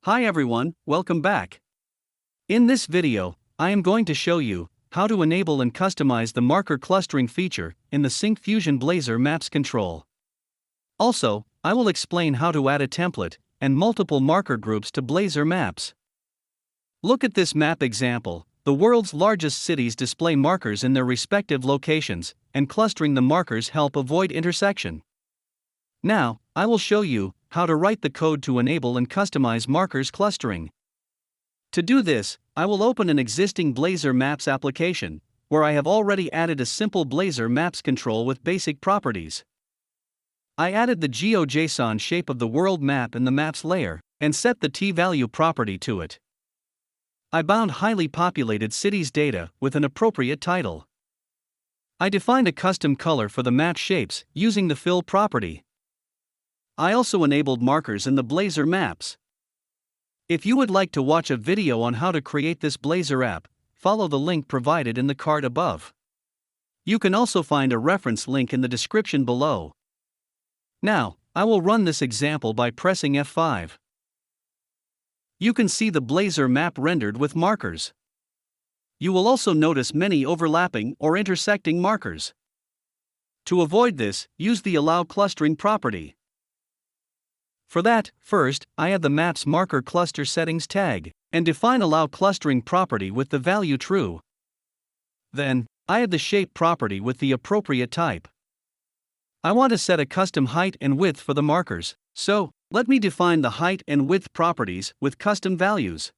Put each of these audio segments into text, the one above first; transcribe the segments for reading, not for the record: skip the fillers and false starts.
Hi everyone, welcome back. In this video, I am going to show you how to enable and customize the marker clustering feature in the Syncfusion Blazor Maps control. Also, I will explain how to add a template and multiple marker groups to Blazor Maps. Look at this map example. The world's largest cities display markers in their respective locations, and clustering the markers help avoid intersection. Now, I will show you how to write the code to enable and customize markers clustering. To do this, I will open an existing Blazor Maps application, where I have already added a simple Blazor Maps control with basic properties. I added the GeoJSON shape of the world map in the Maps layer, and set the t-value property to it. I bound highly populated cities data with an appropriate title. I defined a custom color for the map shapes using the fill property. I also enabled markers in the Blazor Maps. If you would like to watch a video on how to create this Blazor app, follow the link provided in the card above. You can also find a reference link in the description below. Now, I will run this example by pressing F5. You can see the Blazor map rendered with markers. You will also notice many overlapping or intersecting markers. To avoid this, use the Allow Clustering property. For that, first, I add the Maps Marker Cluster Settings tag, and define Allow Clustering property with the value true. Then, I add the Shape property with the appropriate type. I want to set a custom height and width for the markers, so, let me define the height and width properties with custom values.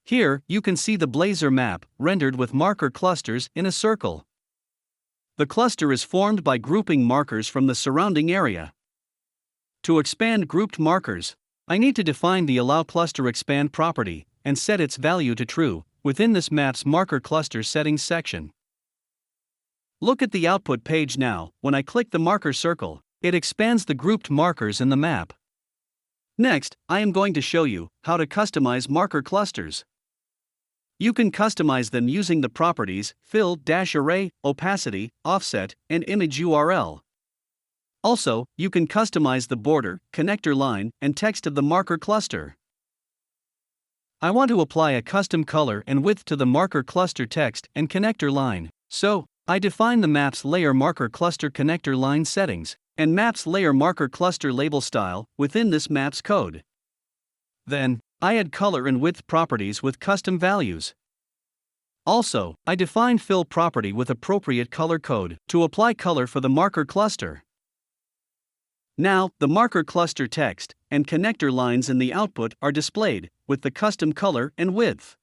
Here, you can see the Blazor map, rendered with marker clusters in a circle. The cluster is formed by grouping markers from the surrounding area. To expand grouped markers, I need to define the Allow Cluster Expand property, and set its value to true, within this Maps Marker Cluster Settings section. Look at the output page now. When I click the marker circle, it expands the grouped markers in the map. Next, I am going to show you how to customize marker clusters. You can customize them using the properties fill-array, opacity, offset, and image URL. Also, you can customize the border, connector line, and text of the marker cluster. I want to apply a custom color and width to the marker cluster text and connector line, so I define the Maps Layer Marker Cluster Connector Line settings and Maps Layer Marker Cluster label style within this Maps code. Then, I add color and width properties with custom values. Also, I define fill property with appropriate color code to apply color for the marker cluster. Now, the marker cluster text and connector lines in the output are displayed with the custom color and width.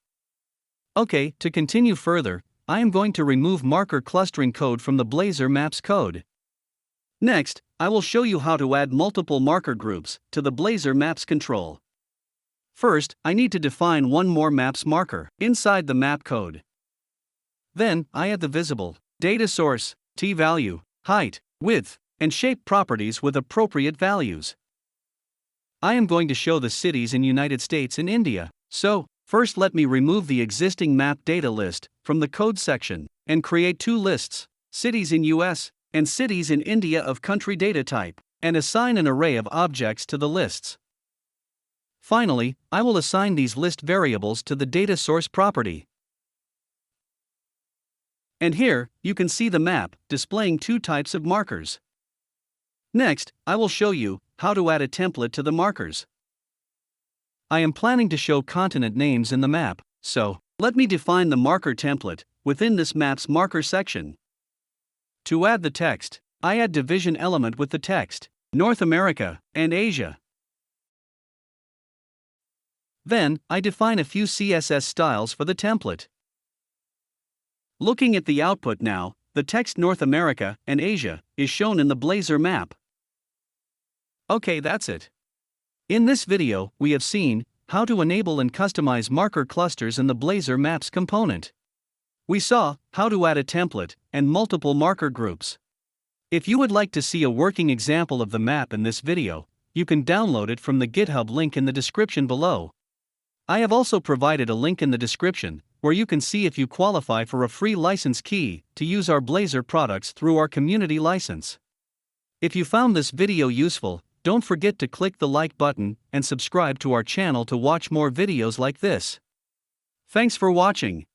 Okay, to continue further, I am going to remove marker clustering code from the Blazor Maps code. Next, I will show you how to add multiple marker groups to the Blazor Maps control. First, I need to define one more Maps marker inside the map code. Then, I add the visible, data source, t-value, height, width, and shape properties with appropriate values. I am going to show the cities in United States and India, so, first let me remove the existing map data list from the code section, and create two lists, cities in US, and cities in India of country data type, and assign an array of objects to the lists. Finally, I will assign these list variables to the data source property. And here, you can see the map displaying two types of markers. Next, I will show you how to add a template to the markers. I am planning to show continent names in the map, so let me define the marker template within this Maps Marker section. To add the text, I add division element with the text, North America and Asia. Then, I define a few CSS styles for the template. Looking at the output now, the text North America and Asia is shown in the Blazor map. Okay, that's it. In this video, we have seen how to enable and customize marker clusters in the Blazor Maps component. We saw how to add a template and multiple marker groups. If you would like to see a working example of the map in this video, you can download it from the GitHub link in the description below. I have also provided a link in the description where you can see if you qualify for a free license key to use our Blazor products through our community license. If you found this video useful, Don't forget to click the like button and subscribe to our channel to watch more videos like this. Thanks for watching.